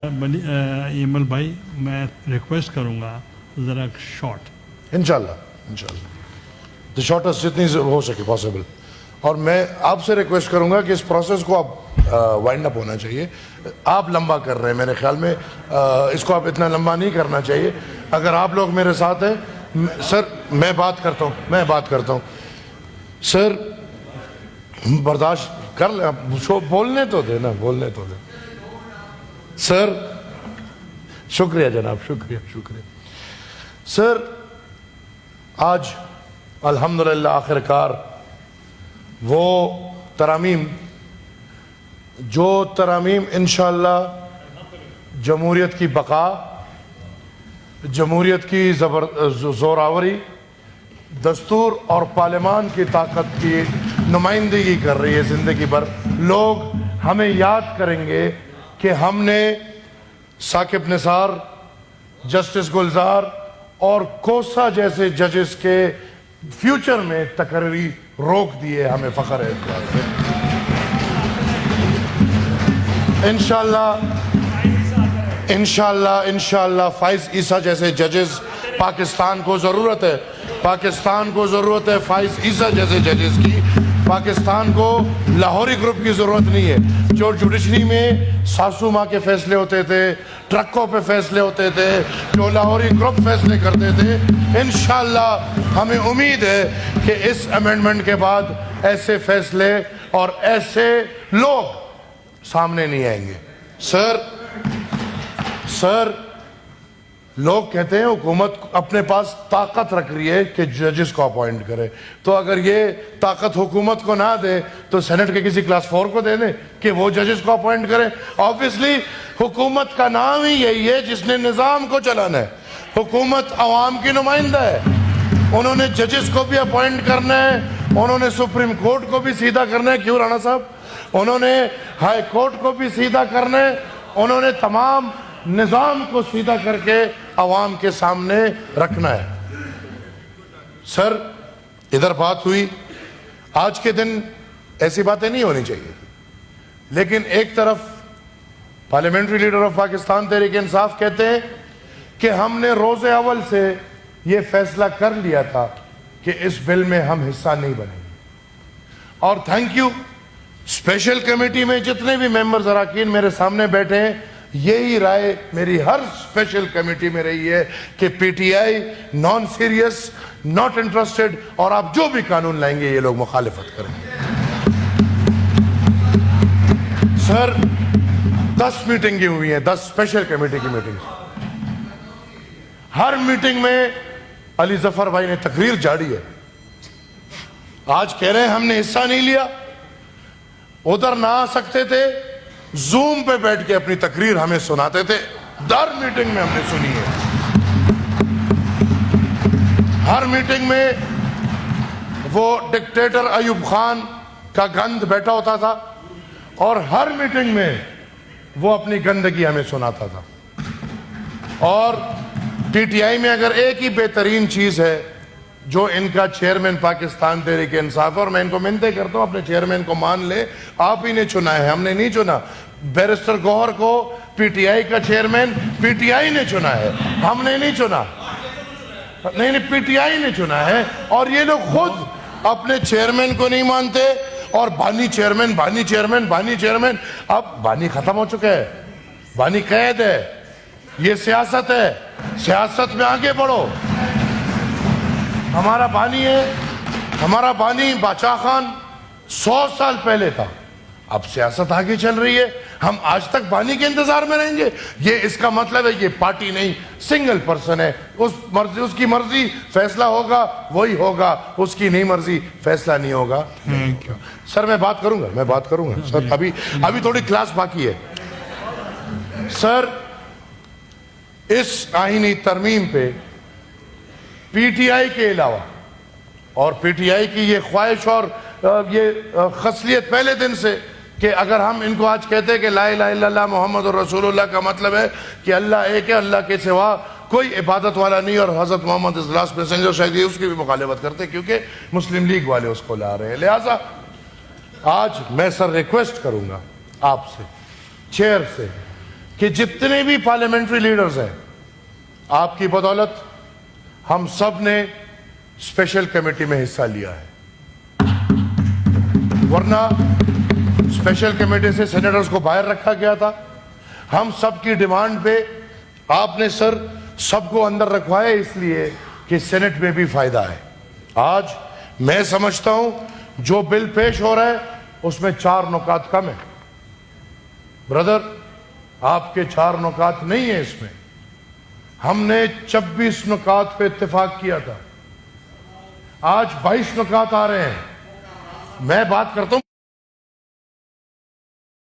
ایمل بھائی میں ریکویسٹ کروں گا ذرا شارٹ انشاءاللہ دی شارٹسٹ جتنی ہو سکے پاسبل. اور میں آپ سے ریکویسٹ کروں گا کہ اس پروسیس کو آپ وائنڈ اپ ہونا چاہیے. آپ لمبا کر رہے ہیں میرے خیال میں, اس کو آپ اتنا لمبا نہیں کرنا چاہیے. اگر آپ لوگ میرے ساتھ ہیں سر, میں بات کرتا ہوں سر, برداشت کر لیں, بولنے تو دیں سر. شکریہ جناب, شکریہ سر. آج الحمدللہ آخر کار وہ ترامیم انشاءاللہ جمہوریت کی بقا, جمہوریت کی زوراوری, دستور اور پارلیمان کی طاقت کی نمائندگی کر رہی ہے زندگی بھر. لوگ ہمیں یاد کریں گے کہ ہم نے ثاقب نثار, جسٹس گلزار اور کوسا جیسے ججز کے فیوچر میں تقرری روک دیے. ہمیں فخر ہے انشاءاللہ فائز عیسیٰ جیسے ججز پاکستان کو ضرورت ہے فائز عیسیٰ جیسے ججز کی. پاکستان کو لاہوری گروپ کی ضرورت نہیں ہے. جو جوڈیشری میں ساسو ماں کے فیصلے ہوتے تھے, ٹرکوں پہ فیصلے ہوتے تھے, جو لاہوری گروپ فیصلے کرتے تھے, انشاءاللہ ہمیں امید ہے کہ اس امینڈمنٹ کے بعد ایسے فیصلے اور ایسے لوگ سامنے نہیں آئیں گے. سر لوگ کہتے ہیں حکومت اپنے پاس طاقت رکھ رہی ہے کہ ججز کو اپوائنٹ کرے, تو اگر یہ طاقت حکومت کو نہ دے تو سینٹ کے کسی کلاس 4 کو دے دیں کہ وہ ججز کو اپوائنٹ کرے. آبویسلی حکومت کا نام ہی یہی ہے جس نے نظام کو چلانا ہے. حکومت عوام کی نمائندہ ہے. انہوں نے ججز کو بھی اپوائنٹ کرنا ہے, انہوں نے سپریم کورٹ کو بھی سیدھا کرنا ہے, کیوں رانا صاحب, انہوں نے ہائی کورٹ کو بھی سیدھا کرنا ہے, انہوں نے تمام نظام کو سیدھا کر کے عوام کے سامنے رکھنا ہے. سر ادھر بات ہوئی, آج کے دن ایسی باتیں نہیں ہونی چاہیے, لیکن ایک طرف parliamentary leader of Pakistan Tehreek Insaf کہتے ہیں کہ ہم نے روز اول سے یہ فیصلہ کر لیا تھا کہ اس بل میں ہم حصہ نہیں بنیں گے. اور تھینک یو, اسپیشل کمیٹی میں جتنے بھی ممبرز اراکین میرے سامنے بیٹھے ہیں, یہی رائے میری ہر اسپیشل کمیٹی میں رہی ہے کہ P T I non serious, not interested, اور آپ جو بھی قانون لائیں گے یہ لوگ مخالفت کریں گے. سر 10 میٹنگیں ہوئی ہیں, 10 اسپیشل کمیٹی کی میٹنگ. ہر میٹنگ میں علی ظفر بھائی نے تقریر جاری ہے. آج کہہ رہے ہیں ہم نے حصہ نہیں لیا, ادھر نہ آ سکتے تھے, زوم پہ بیٹھ کے اپنی تقریر ہمیں سناتے تھے. در میٹنگ میں ہم نے سنی ہے. ہر میٹنگ میں وہ ڈکٹیٹر ایوب خان کا گند بیٹھا ہوتا تھا, اور ہر میٹنگ میں وہ اپنی گندگی ہمیں سناتا تھا. اور پی ٹی آئی میں اگر ایک ہی بہترین چیز ہے جو ان کا چیئرمین پاکستان تحریک انصاف ہے, اور میں ان کو منتیں کرتا ہوں اپنے چیئرمین کو مان لے, آپ ہی نے چنا ہے, ہم نے نہیں چنا. بیرسٹر گوہر کو پی ٹی آئی کا چیئرمین پی ٹی آئی نے چنا ہے, ہم نے نہیں چنا. نہیں, پی ٹی آئی نے چنا ہے. اور یہ لوگ خود اپنے چیئرمین کو نہیں مانتے, اور بانی چیئرمین. اب بانی ختم ہو چکا ہے, بانی قید ہے. یہ سیاست ہے, سیاست میں آگے بڑھو. ہمارا بانی باچا خان 100 سال پہلے تھا, اب سیاست آگے چل رہی ہے, ہم آج تک بانی کے انتظار میں رہیں گے. یہ اس کا مطلب ہے یہ پارٹی نہیں, سنگل پرسن ہے. اس کی مرضی فیصلہ ہوگا وہی ہوگا, اس کی نہیں مرضی فیصلہ نہیں ہوگا. سر میں بات کروں گا سر, ابھی تھوڑی کلاس باقی ہے. سر اس آئینی ترمیم پہ پی ٹی آئی کے علاوہ, اور پی ٹی آئی کی یہ خواہش اور یہ خصلیت پہلے دن سے کہ اگر ہم ان کو آج کہتے ہیں کہ لا الہ الا اللہ محمد رسول اللہ کا مطلب ہے کہ اللہ ایک ہے, اللہ کے سوا کوئی عبادت والا نہیں, اور حضرت محمد از لاسٹ میسنجر, شاید اس کی بھی مخالفت کرتے کیونکہ مسلم لیگ والے اس کو لا رہے ہیں. لہٰذا آج میں سر ریکویسٹ کروں گا آپ سے, چیئر سے, کہ جتنے بھی پارلیمنٹری لیڈرز ہیں آپ کی بدولت ہم سب نے اسپیشل کمیٹی میں حصہ لیا ہے، ورنہ اسپیشل کمیٹی سے سینیٹرز کو باہر رکھا گیا تھا۔ ہم سب کی ڈیمانڈ پہ آپ نے سر سب کو اندر رکھوایا اس لیے کہ سینٹ میں بھی فائدہ ہے۔ آج میں سمجھتا ہوں جو بل پیش ہو رہا ہے اس میں 4 نکات کم ہیں۔ برادر آپ کے 4 نکات نہیں ہیں اس میں، ہم نے 26 نکات پہ اتفاق کیا تھا، آج 22 نکات آ رہے ہیں۔ میں بات کرتا ہوں،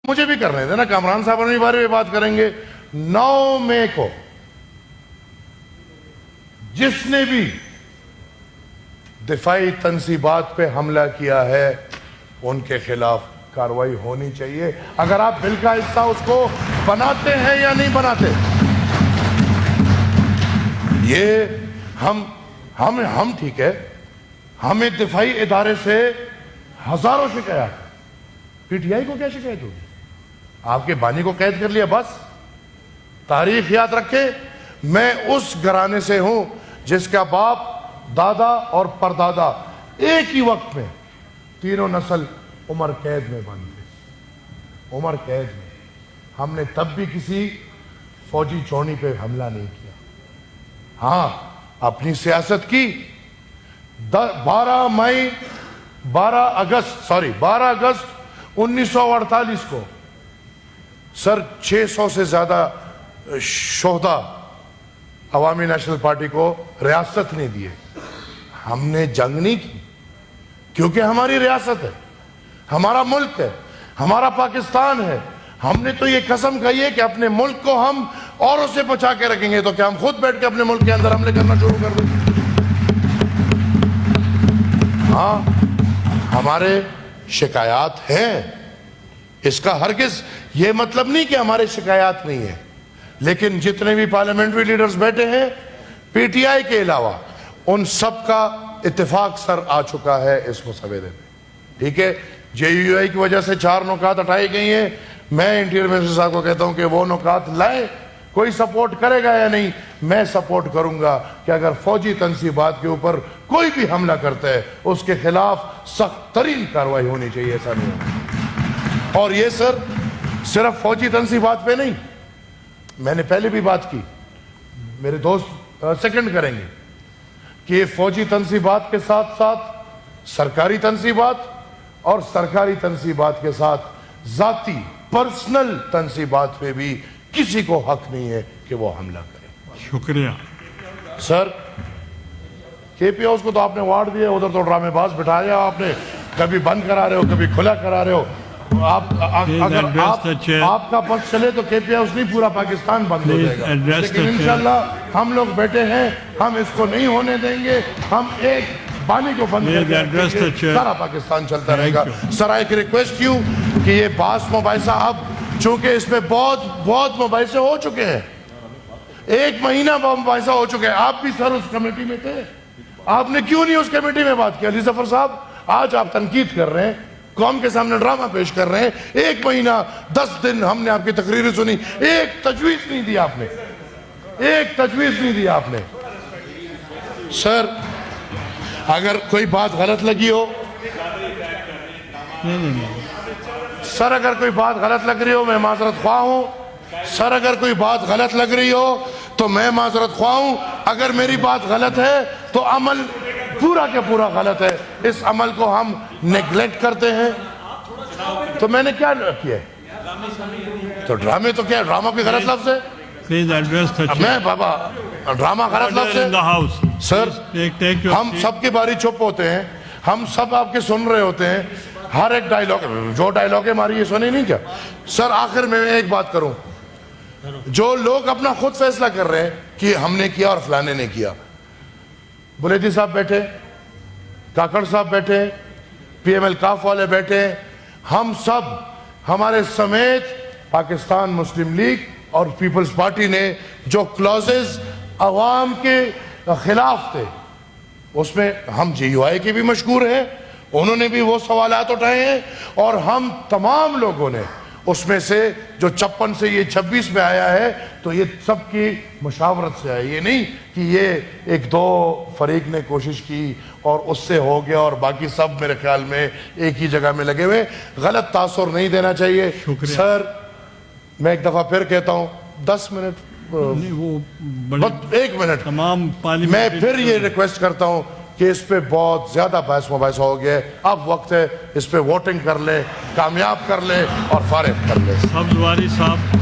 مجھے بھی کرنے دیں نا، کامران صاحب اپنی بارے میں بات کریں گے۔ 9 مئی کو جس نے بھی دفاعی تنصیبات پہ حملہ کیا ہے ان کے خلاف کارروائی ہونی چاہیے۔ اگر آپ بل کا حصہ اس کو بناتے ہیں یا نہیں بناتے، یہ ہم ٹھیک ہے، ہمیں دفاعی ادارے سے ہزاروں شکایات، پی ٹی آئی کو کیا شکایت ہوگی؟ آپ کے بانی کو قید کر لیا بس۔ تاریخ یاد رکھے، میں اس گھرانے سے ہوں جس کا باپ، دادا اور پردادا ایک ہی وقت میں تینوں نسل عمر قید میں بند تھے، عمر قید میں۔ ہم نے تب بھی کسی فوجی چونی پہ حملہ نہیں کیا، ہاں اپنی سیاست کی۔ 12 اگست 1948 کو سر 600 سے زیادہ شہداء عوامی نیشنل پارٹی کو ریاست نہیں دیے۔ ہم نے جنگ نہیں کی کیونکہ ہماری ریاست ہے، ہمارا ملک ہے، ہمارا پاکستان ہے۔ ہم نے تو یہ قسم کہی ہے کہ اپنے ملک کو ہم اوروں سے بچا کے رکھیں گے، تو کیا ہم خود بیٹھ کے اپنے ملک کے اندر حملے کرنا شروع کر دیں؟ ہاں ہمارے شکایات ہیں، اس کا ہرگز یہ مطلب نہیں کہ ہمارے شکایات نہیں ہیں، لیکن جتنے بھی پارلیمنٹری لیڈرز بیٹھے ہیں پی ٹی آئی کے علاوہ، ان سب کا اتفاق سر آ چکا ہے اس مسودے میں۔ ٹھیک ہے، جے یو آئی کی وجہ سے 4 نکات ہٹائی گئی ہیں، میں انٹیریئر منسٹر صاحب کو کہتا ہوں کہ وہ نکات لائیں۔ کوئی سپورٹ کرے گا یا نہیں، میں سپورٹ کروں گا کہ اگر فوجی تنصیبات کے اوپر کوئی بھی حملہ کرتا ہے اس کے خلاف سخت ترین کارروائی ہونی چاہیے، ایسا نہیں ہونا۔ اور یہ سر صرف فوجی تنصیبات پہ نہیں، میں نے پہلے بھی بات کی، میرے دوست سیکنڈ کریں گے کہ یہ فوجی تنصیبات کے ساتھ ساتھ سرکاری تنصیبات اور سرکاری تنصیبات کے ساتھ ذاتی پرسنل تنصیبات پہ بھی کسی کو حق نہیں ہے کہ وہ حملہ کرے۔ شکریہ سر کے پی ہاؤس کو تو آپ نے وارڈ دیا، ادھر تو ڈرامے باز بٹھایا آپ نے، کبھی بند کرا رہے ہو کبھی کھلا کرا رہے ہو۔ اگر آپ کا پس چلے تو کے پی ہاؤس نہیں پورا پاکستان بند ہو جائے گا، لیکن انشاءاللہ ہم لوگ بیٹھے ہیں، ہم اس کو نہیں ہونے دیں گے، ہم ایک بانی کو بند کر کے سارا پاکستان چلتا رہے گا۔ سر ایک ریکویسٹ یوں کہ یہ باس مباحثہ اب چونکہ اس میں بہت مباحثے ہو چکے ہیں، 1 مہینہ مباحثہ ہو چکے ہیں، آپ بھی سر اس کمیٹی میں تھے، آپ نے کیوں نہیں اس کمیٹی میں بات کیا؟ علی ظفر صاحب آج آپ تنقید کر رہے ہیں، قوم کے سامنے ڈرامہ پیش کر رہے ہیں، 1 مہینہ 10 دن ہم نے آپ کی تقریریں سنی، ایک تجویز نہیں دی آپ نے، ایک تجویز نہیں دی آپ نے۔ سر اگر کوئی بات غلط لگی ہو، سر اگر کوئی بات غلط لگ رہی ہو میں معذرت خواہ ہوں، سر اگر کوئی بات غلط لگ رہی ہو تو میں معذرت خواہ ہوں، اگر میری بات غلط ہے تو عمل پورا کے پورا غلط ہے، اس عمل کو ہم نیگلیکٹ کرتے ہیں۔ تو میں نے کیا کیا ہے؟ تو ڈرامے تو کیا ہے؟ ڈرامہ کوئی غلط لفظ ہے؟ Please address the chair. میں بابا ڈرامہ غلط لفظ Order in the ہے؟ house. سر Take your ہم سب کی باری چپ ہوتے ہیں، ہم سب آپ کے سن رہے ہوتے ہیں، ہر ایک ڈائیلاگ جو ڈائیلاگ ہماری یہ سنی نہیں کیا؟ سر آخر میں ایک بات کروں، جو لوگ اپنا خود فیصلہ کر رہے ہیں کہ ہم نے کیا اور فلانے نے کیا، بلیدی صاحب بیٹھے، کاکڑ صاحب بیٹھے، پی ایم ایل کاف والے بیٹھے، ہم سب ہمارے سمیت پاکستان مسلم لیگ اور پیپلز پارٹی نے جو کلوزز عوام کے خلاف تھے اس میں ہم جے یو آئی کے بھی مشکور ہیں، انہوں نے بھی وہ سوالات اٹھائے ہیں، اور ہم تمام لوگوں نے اس میں سے جو 56 سے یہ 26 میں آیا ہے تو یہ سب کی مشاورت سے ہے. یہ نہیں کہ یہ ایک دو فریق نے کوشش کی اور اس سے ہو گیا اور باقی سب میرے خیال میں ایک ہی جگہ میں لگے ہوئے. غلط تاثر نہیں دینا چاہیے. سر میں ایک دفعہ پھر کہتا ہوں 10 منٹ نہیں وہ بڑے 1 منٹ تمام میں پارلیمنٹ پھر یہ ریکویسٹ کرتا ہوں کہ اس پہ بہت زیادہ بحث مباحثہ ہو گیا ہے. اب وقت ہے اس پہ ووٹنگ کر لیں, کامیاب کر لیں اور فارغ کر لیں. سبز واری صاحب